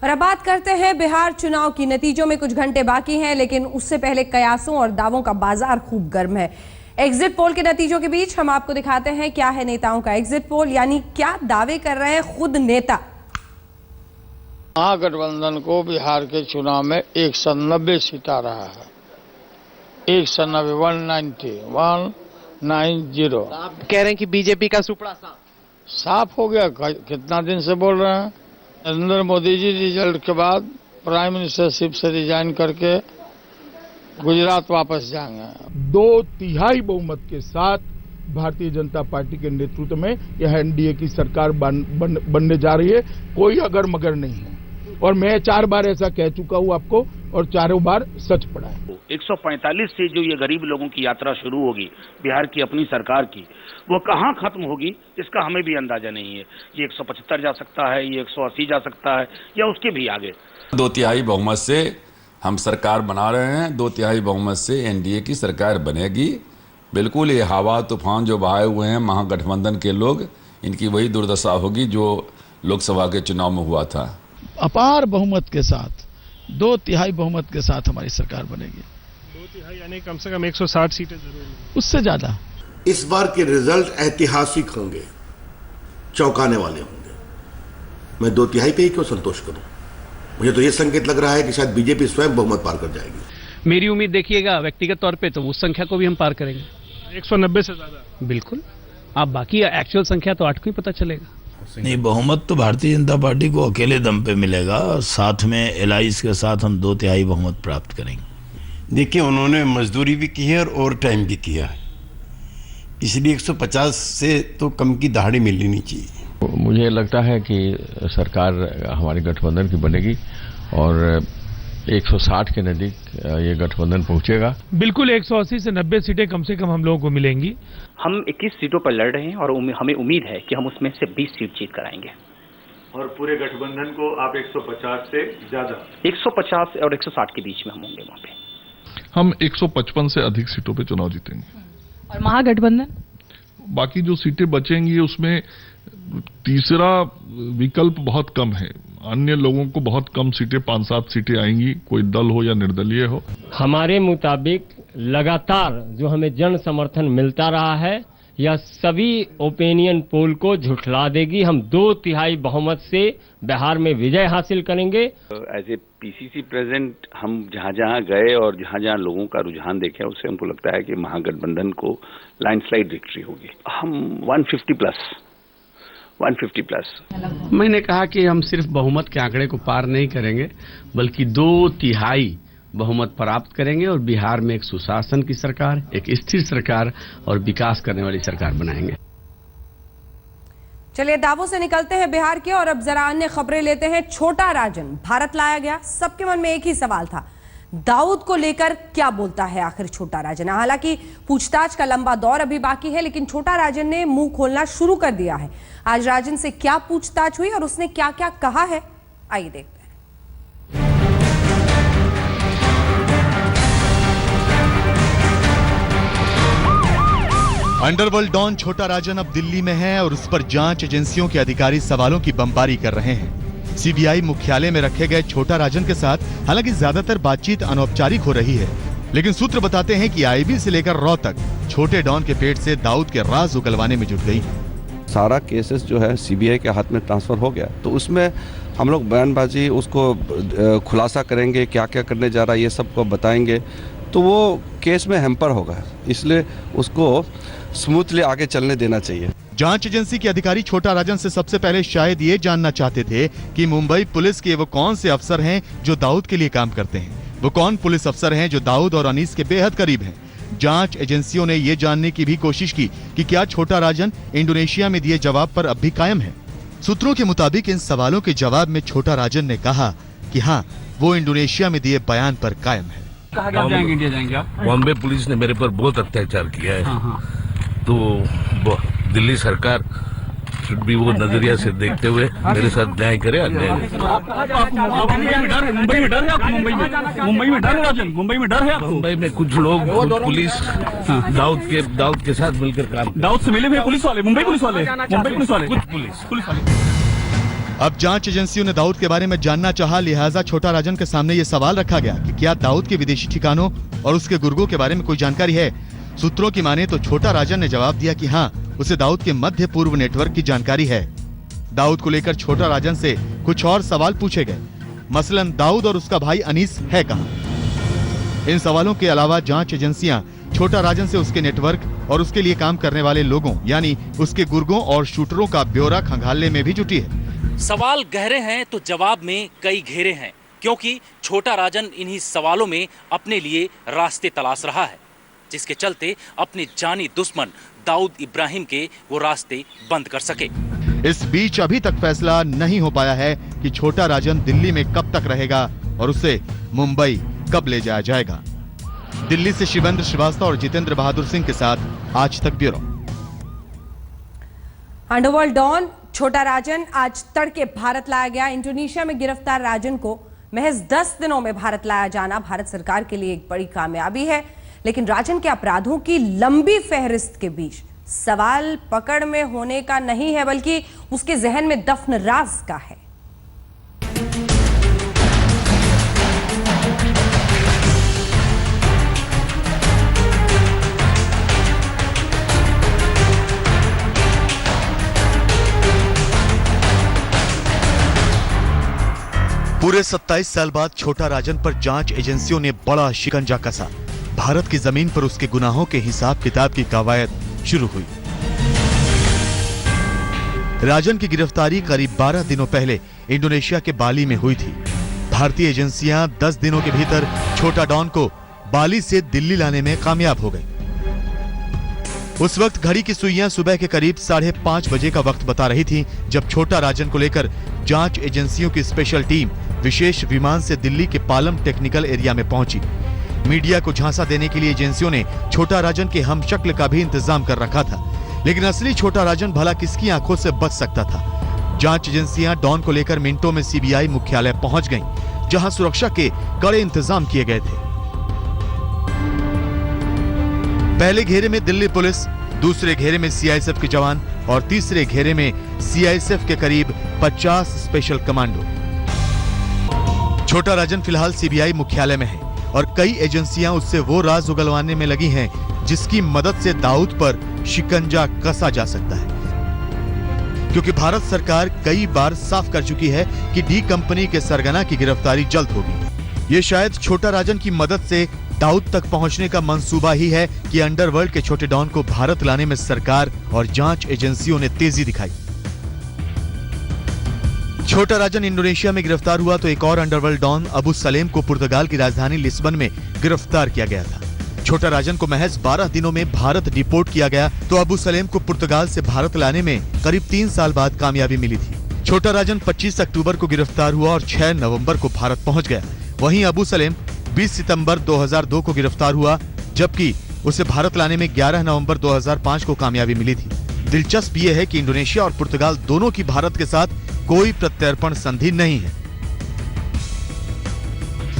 और अब बात करते हैं बिहार चुनाव की। नतीजों में कुछ घंटे बाकी हैं, लेकिन उससे पहले कयासों और दावों का बाजार खूब गर्म है। एग्जिट पोल के नतीजों के बीच हम आपको दिखाते हैं क्या है नेताओं का एग्जिट पोल, यानी क्या दावे कर रहे हैं खुद नेता। महागठबंधन को बिहार के चुनाव में 190 सीट आ रहा है। 190 आप कह रहे हैं कि बीजेपी का सुपड़ा साफ हो गया। कितना दिन से बोल रहे हैं। नरेंद्र मोदी जी रिजल्ट के बाद प्राइम मिनिस्टरशिप से रिजाइन करके गुजरात वापस जाएंगे। 2/3 बहुमत के साथ भारतीय जनता पार्टी के नेतृत्व में यह एनडीए की सरकार बनने जा रही है। कोई अगर मगर नहीं है, और मैं 4 बार ऐसा कह चुका हूं आपको, और चारों बार सच पड़ा है। 145 से जो ये गरीब लोगों की यात्रा शुरू होगी बिहार की अपनी सरकार की, वो कहां खत्म होगी इसका हमें भी अंदाजा नहीं है। ये 175 जा सकता है, ये 180 जा सकता है, या उसके भी आगे। 2/3 बहुमत से हम सरकार बना रहे हैं। 2/3 बहुमत से एनडीए की सरकार बनेगी। बिल्कुल ये हवा तूफान जो बहाए हुए हैं महागठबंधन के लोग, इनकी वही दुर्दशा होगी जो लोकसभा के चुनाव में हुआ था। अपार बहुमत के साथ 2/3 बहुमत के साथ हमारी सरकार बनेगी। 2/3 यानी कम से कम 160 सीटें जरूर, उससे ज्यादा। इस बार के रिजल्ट ऐतिहासिक होंगे, चौंकाने वाले होंगे। मैं 2/3 पे ही क्यों संतोष करूं? मुझे तो ये संकेत लग रहा है कि शायद बीजेपी स्वयं बहुमत पार कर जाएगी। मेरी उम्मीद देखिएगा व्यक्तिगत तौर पे तो उस संख्या को भी हम पार करेंगे। 190 से ज्यादा बिल्कुल। आप बाकी एक्चुअल संख्या तो 8 को ही पता चलेगा। नहीं, बहुमत तो भारतीय जनता पार्टी को अकेले दम पे मिलेगा। साथ में एलाइज के साथ हम 2/3 बहुमत प्राप्त करेंगे। देखिए, उन्होंने मजदूरी भी की है और ओवर टाइम भी किया है, इसलिए 150 से तो कम की दहाड़ी मिलनी नहीं चाहिए। मुझे लगता है कि सरकार हमारी गठबंधन की बनेगी और 160 के नजदीक ये गठबंधन पहुंचेगा। बिल्कुल 180 से 90 सीटें कम से कम हम लोगों को मिलेंगी। हम 21 सीटों पर लड़ रहे हैं और हमें उम्मीद है कि हम उसमें से 20 सीट जीत कर आएंगे। और पूरे गठबंधन को आप 150 से ज्यादा 150 और 160 के बीच में हम होंगे वहां पे। हम 155 से अधिक सीटों पे चुनाव जीतेंगे। और महागठबंधन बाकी जो सीटें बचेंगी उसमें तीसरा विकल्प बहुत कम है। अन्य लोगों को बहुत कम सीटें, 5-7 सीटें आएंगी, कोई दल हो या निर्दलीय हो। हमारे मुताबिक लगातार जो हमें जन समर्थन मिलता रहा है, यह सभी ओपिनियन पोल को झुठला देगी। हम 2/3 बहुमत से बिहार में विजय हासिल करेंगे। एज ए पीसीसी प्रेसिडेंट हम जहां जहां गए और जहां जहां लोगों का रुझान देखे, उससे हमको लगता है कि महागठबंधन को लैंडस्लाइड विक्ट्री होगी। हम 150 प्लस। मैंने कहा कि हम सिर्फ बहुमत के आंकड़े को पार नहीं करेंगे, बल्कि 2/3 बहुमत प्राप्त करेंगे और बिहार में एक सुशासन की सरकार, एक स्थिर सरकार और विकास करने वाली सरकार बनाएंगे। चलिए दावों से निकलते हैं बिहार के और अब जरा अन्य खबरें लेते हैं। छोटा राजन भारत लाया गया, सबके मन में एक ही सवाल था, दाऊद को लेकर क्या बोलता है आखिर छोटा राजन। हालांकि पूछताछ का लंबा दौर अभी बाकी है, लेकिन छोटा राजन ने मुंह खोलना शुरू कर दिया है। आज राजन से क्या पूछताछ हुई और उसने क्या क्या कहा है, आइए देखते हैं। अंडरवर्ल्ड डॉन छोटा राजन अब दिल्ली में है और उस पर जांच एजेंसियों के अधिकारी सवालों की बमबारी कर रहे हैं। सीबीआई मुख्यालय में रखे गए छोटा राजन के साथ हालांकि ज्यादातर बातचीत अनौपचारिक हो रही है, लेकिन सूत्र बताते हैं कि आईबी से लेकर रॉ तक छोटे डॉन के पेट से दाऊद के राज उगलवाने में जुट गई। सारा केसेस जो है सीबीआई के हाथ में ट्रांसफर हो गया, तो उसमें हम लोग बयानबाजी उसको खुलासा करेंगे, क्या क्या करने जा रहा है ये सबको बताएंगे, तो वो केस में हैम्पर होगा, इसलिए उसको स्मूथली आगे चलने देना चाहिए। जांच एजेंसी के अधिकारी छोटा राजन से सबसे पहले शायद ये जानना चाहते थे कि मुंबई पुलिस के वो कौन से अफसर हैं जो दाऊद के लिए काम करते हैं। वो कौन पुलिस अफसर हैं जो दाऊद और अनीस के बेहद करीब हैं। जांच एजेंसियों ने ये जानने की भी कोशिश की कि क्या छोटा राजन इंडोनेशिया में दिए जवाब पर अब भी कायम है। सूत्रों के मुताबिक इन सवालों के जवाब में छोटा राजन ने कहा कि हाँ, वो इंडोनेशिया में दिए बयान पर कायम है। इंडिया जाएंगे आप? बॉम्बे पुलिस ने मेरे पर बहुत अत्याचार किया है, तो दिल्ली सरकार शुड भी वो नजरिया से देखते हुए मेरे साथ न्याय करे। अन्याय मुंबई में कुछ लोग पुलिस दाऊद के साथ मिलकर काम, दाऊद से मिले हुए पुलिस वाले, मुंबई पुलिस वाले, कुछ पुलिस वाले। अब जांच एजेंसियों ने दाऊद के बारे में जानना चाहा, लिहाजा छोटा राजन के सामने ये सवाल रखा गया कि क्या दाऊद के विदेशी ठिकानों और उसके गुर्गों के बारे में कोई जानकारी है। सूत्रों की माने तो छोटा राजन ने जवाब दिया कि हाँ, उसे दाऊद के मध्य पूर्व नेटवर्क की जानकारी है। दाऊद को लेकर छोटा राजन से कुछ और सवाल पूछे गए, मसलन दाऊद और उसका भाई अनीस है कहां। इन सवालों के अलावा जांच एजेंसियां छोटा राजन से उसके नेटवर्क और उसके लिए काम करने वाले लोगों यानी उसके गुर्गों और शूटरों का ब्यौरा खंगालने में भी जुटी है। सवाल गहरे हैं तो जवाब में कई घेरे हैं, क्योंकि छोटा राजन इन्हीं सवालों में अपने लिए रास्ते तलाश रहा है, जिसके चलते अपने जानी दुश्मन दाऊद इब्राहिम के वो रास्ते बंद कर सके। इस बीच अभी तक फैसला नहीं हो पाया है कि छोटा राजन दिल्ली में कब तक रहेगा और उसे मुंबई कब ले जाया जाएगा। दिल्ली से शिवेंद्र श्रीवास्तव और जितेंद्र बहादुर सिंह के साथ आज तक ब्यूरो। अंडरवर्ल्ड डॉन छोटा राजन आज तड़के भारत लाया गया। इंडोनेशिया में गिरफ्तार राजन को महज 10 दिनों में भारत लाया जाना भारत सरकार के लिए एक बड़ी कामयाबी है। लेकिन राजन के अपराधों की लंबी फहरिस्त के बीच सवाल पकड़ में होने का नहीं है, बल्कि उसके जहन में दफन राज का है। पूरे 27 साल बाद छोटा राजन पर जांच एजेंसियों ने बड़ा शिकंजा कसा। भारत की जमीन पर उसके गुनाहों के हिसाब किताब की कवायद शुरू हुई। राजन की गिरफ्तारी करीब 12 दिनों पहले इंडोनेशिया के बाली में हुई थी। भारतीय एजेंसियां 10 दिनों के भीतर छोटा डॉन को बाली से दिल्ली लाने में कामयाब हो गई। उस वक्त घड़ी की सुइयां सुबह के करीब 5:30 बजे का वक्त बता रही थी जब छोटा राजन को लेकर जांच एजेंसियों की स्पेशल टीम विशेष विमान से दिल्ली के पालम टेक्निकल एरिया में पहुंची। मीडिया को झांसा देने के लिए एजेंसियों ने छोटा राजन के हमशक्ल का भी इंतजाम कर रखा था, लेकिन असली छोटा राजन भला किसकी आंखों से बच सकता था। जांच एजेंसियां डॉन को लेकर मिनटों में सीबीआई मुख्यालय पहुंच गईं, जहां सुरक्षा के कड़े इंतजाम किए गए थे। पहले घेरे में दिल्ली पुलिस, दूसरे घेरे में सीआईएसएफ के जवान और तीसरे घेरे में सीआईएसएफ के करीब 50 स्पेशल कमांडो। छोटा राजन फिलहाल सीबीआई मुख्यालय में है और कई एजेंसियां उससे वो राज उगलवाने में लगी हैं जिसकी मदद से दाऊद पर शिकंजा कसा जा सकता है, क्योंकि भारत सरकार कई बार साफ कर चुकी है कि डी कंपनी के सरगना की गिरफ्तारी जल्द होगी। ये शायद छोटा राजन की मदद से दाऊद तक पहुंचने का मंसूबा ही है कि अंडरवर्ल्ड के छोटे डॉन को भारत लाने में सरकार और जांच एजेंसियों ने तेजी दिखाई। छोटा राजन इंडोनेशिया में गिरफ्तार हुआ तो एक और अंडरवर्ल्ड डॉन अबू सलेम को पुर्तगाल की राजधानी लिस्बन में गिरफ्तार किया गया था। छोटा राजन को महज 12 दिनों में भारत डिपोर्ट किया गया तो अबू सलेम को पुर्तगाल से भारत लाने में करीब 3 साल बाद कामयाबी मिली थी। छोटा राजन 25 अक्टूबर को गिरफ्तार हुआ और 6 नवंबर को भारत पहुंच गया। वहीं अबू सलेम 20 सितंबर 2002 को गिरफ्तार हुआ, जबकि उसे भारत लाने में 11 नवंबर 2005 को कामयाबी मिली थी। दिलचस्प यह है कि इंडोनेशिया और पुर्तगाल दोनों की भारत के साथ कोई प्रत्यर्पण संधि नहीं है।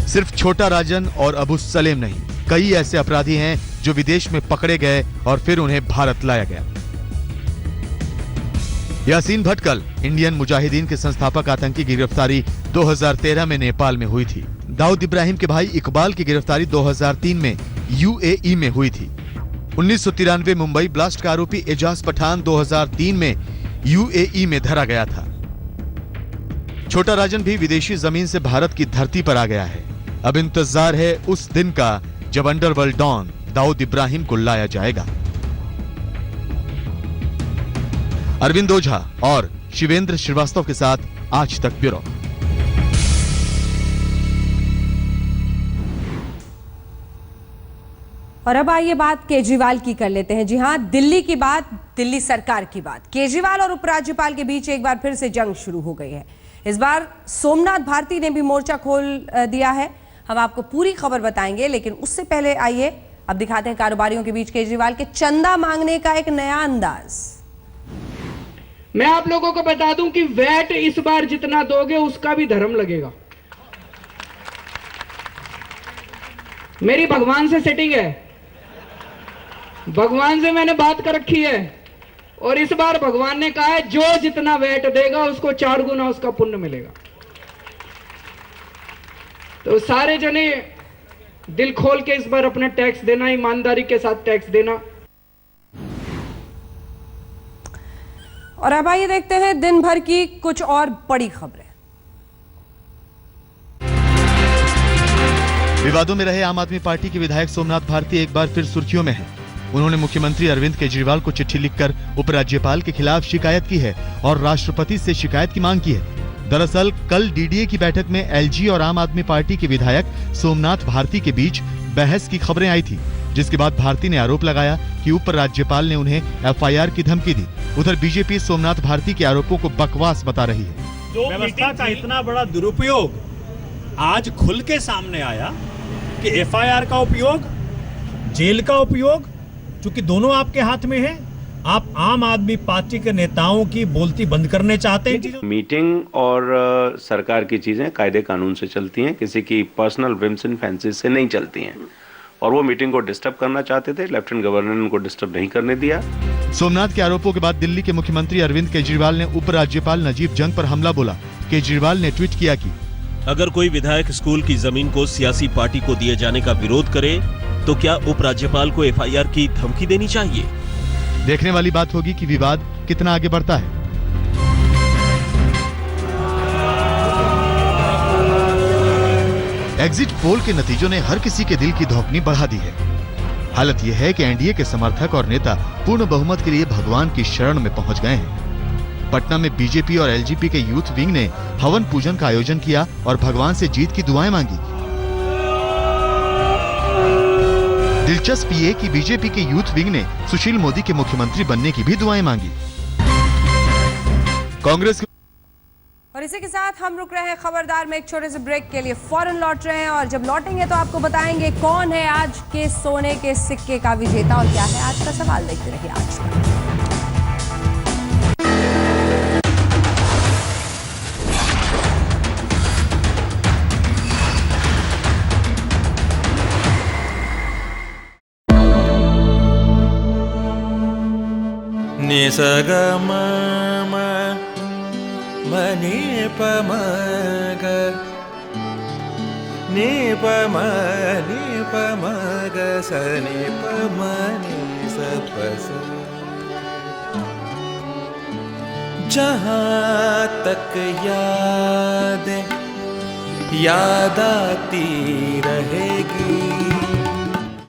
सिर्फ छोटा राजन और अबू सलेम नहीं, कई ऐसे अपराधी हैं जो विदेश में पकड़े गए और फिर उन्हें भारत लाया गया। यासीन भटकल, इंडियन मुजाहिदीन के संस्थापक आतंकी की गिरफ्तारी 2013 में नेपाल में हुई थी। दाऊद इब्राहिम के भाई इकबाल की गिरफ्तारी 2003 में यूएई में हुई थी। 1993 मुंबई ब्लास्ट का आरोपी एजाज पठान 2003 में यूएई में धरा गया था। छोटा राजन भी विदेशी जमीन से भारत की धरती पर आ गया है। अब इंतजार है उस दिन का जब अंडरवर्ल्ड डॉन दाऊद इब्राहिम को लाया जाएगा। अरविंद ओझा और शिवेंद्र श्रीवास्तव के साथ आज तक ब्यूरो। और अब आइए बात केजरीवाल की कर लेते हैं। जी हां, दिल्ली की बात, दिल्ली सरकार की बात। केजरीवाल और उपराज्यपाल के बीच एक बार फिर से जंग शुरू हो गई है। इस बार सोमनाथ भारती ने भी मोर्चा खोल दिया है। हम आपको पूरी खबर बताएंगे, लेकिन उससे पहले आइए अब दिखाते हैं कारोबारियों के बीच केजरीवाल के चंदा मांगने का एक नया अंदाज। मैं आप लोगों को बता दूं कि वैट इस बार जितना दोगे उसका भी धर्म लगेगा। मेरी भगवान से सेटिंग है, भगवान से मैंने बात कर रखी है और इस बार भगवान ने कहा है जो जितना वैट देगा उसको 4 गुना उसका पुण्य मिलेगा। तो सारे जने दिल खोल के इस बार अपना टैक्स देना, ईमानदारी के साथ टैक्स देना। और अब आइए देखते हैं दिन भर की कुछ और बड़ी खबरें। विवादों में रहे आम आदमी पार्टी के विधायक सोमनाथ भारती एक बार फिर सुर्खियों में हैं। उन्होंने मुख्यमंत्री अरविंद केजरीवाल को चिट्ठी लिखकर उपराज्यपाल के खिलाफ शिकायत की है और राष्ट्रपति से शिकायत की मांग की है। दरअसल कल डीडीए की बैठक में एलजी और आम आदमी पार्टी के विधायक सोमनाथ भारती के बीच बहस की खबरें आई थी, जिसके बाद भारती ने आरोप लगाया कि उपराज्यपाल ने उन्हें एफआईआर की धमकी दी। उधर बीजेपी सोमनाथ भारती के आरोपों को बकवास बता रही है। जो व्यवस्था का इतना बड़ा दुरुपयोग आज खुल के सामने आया कि एफआईआर का उपयोग, जेल का उपयोग, चूंकि दोनों आपके हाथ में है, आप आम आदमी पार्टी के नेताओं की बोलती बंद करने चाहते हैं। मीटिंग और सरकार की चीजें कायदे कानून से चलती हैं, किसी की पर्सनल विम्स एंड फैंसीज से नहीं चलती हैं। और वो मीटिंग को डिस्टर्ब करना चाहते थे, लेफ्टिनेंट गवर्नर ने उनको डिस्टर्ब नहीं करने दिया। सोमनाथ के आरोपों के बाद दिल्ली के मुख्यमंत्री अरविंद केजरीवाल ने उपराज्यपाल नजीब जंग पर हमला बोला। केजरीवाल ने ट्वीट किया कि अगर कोई विधायक स्कूल की जमीन को सियासी पार्टी को दिए जाने का विरोध करे तो क्या उपराज्यपाल को एफआईआर की धमकी देनी चाहिए? देखने वाली बात होगी कि विवाद कितना आगे बढ़ता है। एग्जिट पोल के नतीजों ने हर किसी के दिल की धड़कन बढ़ा दी है। हालत यह है कि एनडीए के समर्थक और नेता पूर्ण बहुमत के लिए भगवान की शरण में पहुंच गए हैं। पटना में बीजेपी और एलजेपी के यूथ विंग ने हवन पूजन का आयोजन किया और भगवान से जीत की दुआएं मांगी। दिलचस्प ये कि बीजेपी के यूथ विंग ने सुशील मोदी के मुख्यमंत्री बनने की भी दुआएं मांगी। कांग्रेस और इसी के साथ हम रुक रहे हैं खबरदार में एक छोटे से ब्रेक के लिए, फौरन लौट रहे हैं और जब लौटेंगे तो आपको बताएंगे कौन है आज के सोने के सिक्के का विजेता और क्या है आज का सवाल। देखते रहिए आज तक। निसगम मनि पमग नि पमग सनि पमनि सपस। जहाँ तक याद आती रहेगी